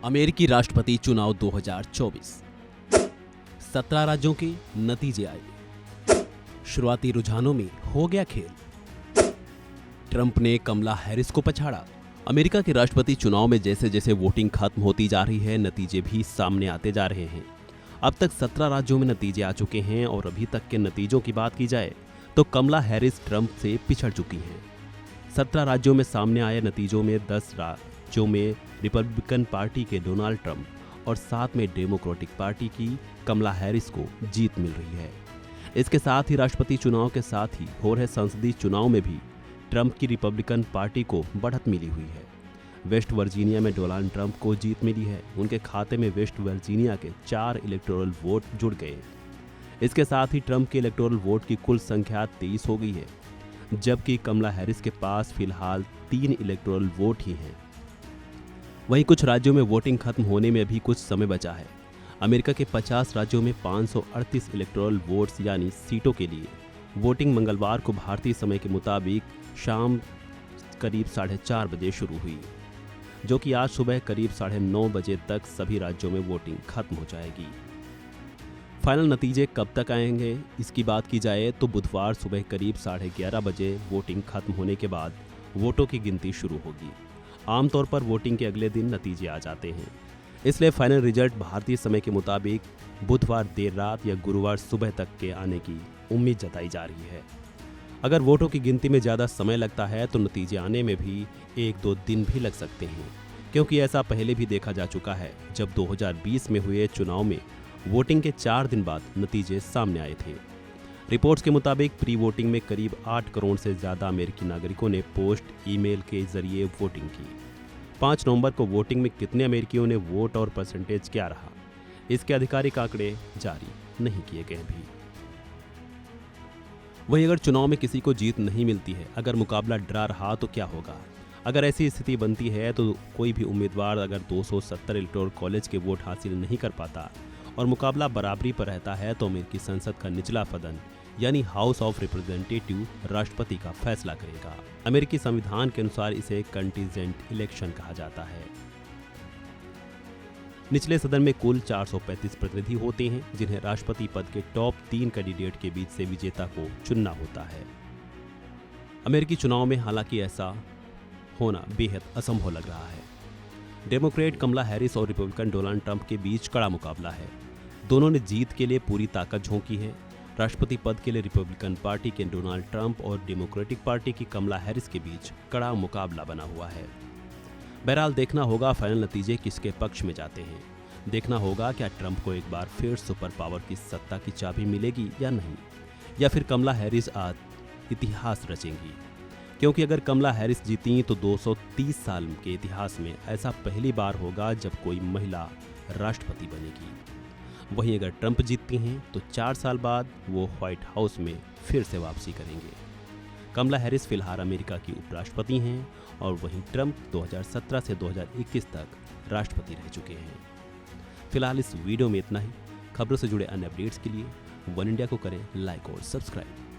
अमेरिकी राष्ट्रपति चुनाव 2024। 17 राज्यों के नतीजे आए। शुरुआती रुझानों में हो गया खेल। ट्रंप ने कमला हैरिस को पछाड़ा। अमेरिका के राष्ट्रपति चुनाव में जैसे जैसे वोटिंग खत्म होती जा रही है, नतीजे भी सामने आते जा रहे हैं। अब तक 17 राज्यों में नतीजे आ चुके हैं और अभी तक के नतीजों की बात की जाए तो कमला हैरिस ट्रंप से पिछड़ चुकी हैं। 17 राज्यों में सामने आए नतीजों में 10 राज्यों में रिपब्लिकन पार्टी के डोनाल्ड ट्रंप और 7 में डेमोक्रेटिक पार्टी की कमला हैरिस को जीत मिल रही है। इसके साथ ही राष्ट्रपति चुनाव के साथ ही हो रहे संसदीय चुनाव में भी ट्रंप की रिपब्लिकन पार्टी को बढ़त मिली हुई है। वेस्ट वर्जीनिया में डोनाल्ड ट्रंप को जीत मिली है। उनके खाते में वेस्ट वर्जीनिया के 4 इलेक्टोरल वोट जुड़ गए। इसके साथ ही ट्रंप के इलेक्टोरल वोट की कुल संख्या 23 हो गई है, जबकि कमला हैरिस के पास फिलहाल 3 इलेक्टोरल वोट ही हैं। वहीं कुछ राज्यों में वोटिंग खत्म होने में भी कुछ समय बचा है। अमेरिका के 50 राज्यों में 538 इलेक्टोरल वोट्स यानी सीटों के लिए वोटिंग मंगलवार को भारतीय समय के मुताबिक शाम करीब 4:30 बजे शुरू हुई, जो कि आज सुबह करीब 9:30 बजे तक सभी राज्यों में वोटिंग खत्म हो जाएगी। फाइनल नतीजे कब तक आएंगे, इसकी बात की जाए तो बुधवार सुबह करीब 11:30 बजे वोटिंग खत्म होने के बाद वोटों की गिनती शुरू होगी। आमतौर पर वोटिंग के अगले दिन नतीजे आ जाते हैं, इसलिए फाइनल रिजल्ट भारतीय समय के मुताबिक बुधवार देर रात या गुरुवार सुबह तक के आने की उम्मीद जताई जा रही है। अगर वोटों की गिनती में ज़्यादा समय लगता है तो नतीजे आने में भी 1-2 दिन भी लग सकते हैं, क्योंकि ऐसा पहले भी देखा जा चुका है जब 2020 में हुए चुनाव में वोटिंग के 4 दिन बाद नतीजे सामने आए थे। रिपोर्ट्स के मुताबिक प्री वोटिंग में करीब 8 करोड़ से ज़्यादा अमेरिकी नागरिकों ने पोस्ट ईमेल के जरिए वोटिंग की। 5 नवंबर को वोटिंग में कितने अमेरिकियों ने वोट और परसेंटेज क्या रहा, इसके आधिकारिक आंकड़े जारी नहीं किए गए भी। वहीं अगर चुनाव में किसी को जीत नहीं मिलती है, अगर मुकाबला ड्रा रहा तो क्या होगा? अगर ऐसी स्थिति बनती है तो कोई भी उम्मीदवार अगर 270 इलेक्टोरल कॉलेज के वोट हासिल नहीं कर पाता और मुकाबला बराबरी पर रहता है तो अमेरिकी संसद का निचला सदन यानी हाउस ऑफ रिप्रेजेंटेटिव राष्ट्रपति का फैसला करेगा। अमेरिकी संविधान के अनुसार इसे कंटीजेंट इलेक्शन कहा जाता है। निचले सदन में कुल 435 प्रतिनिधि होते हैं, जिन्हें राष्ट्रपति पद के टॉप 3 कैंडिडेट के बीच से विजेता को चुनना होता है। अमेरिकी चुनाव में हालांकि ऐसा होना बेहद असंभव लग रहा है। डेमोक्रेट कमला हैरिस और रिपब्लिकन डोनाल्ड ट्रंप के बीच कड़ा मुकाबला है। दोनों ने जीत के लिए पूरी ताकत झोंकी है। राष्ट्रपति पद के लिए रिपब्लिकन पार्टी के डोनाल्ड ट्रंप और डेमोक्रेटिक पार्टी की कमला हैरिस के बीच कड़ा मुकाबला बना हुआ है। बहरहाल देखना होगा फाइनल नतीजे किसके पक्ष में जाते हैं। देखना होगा क्या ट्रंप को एक बार फिर सुपर पावर की सत्ता की चाबी मिलेगी या नहीं, या फिर कमला हैरिस आज इतिहास रचेंगी। क्योंकि अगर कमला हैरिस जीती तो 230 साल के इतिहास में ऐसा पहली बार होगा जब कोई महिला राष्ट्रपति बनेगी। वहीं अगर ट्रंप जीतती हैं तो 4 साल बाद वो व्हाइट हाउस में फिर से वापसी करेंगे। कमला हैरिस फिलहाल अमेरिका की उपराष्ट्रपति हैं और वहीं ट्रंप 2017 से 2021 तक राष्ट्रपति रह चुके हैं। फिलहाल इस वीडियो में इतना ही। खबरों से जुड़े अन्य अपडेट्स के लिए वन इंडिया को करें लाइक और सब्सक्राइब।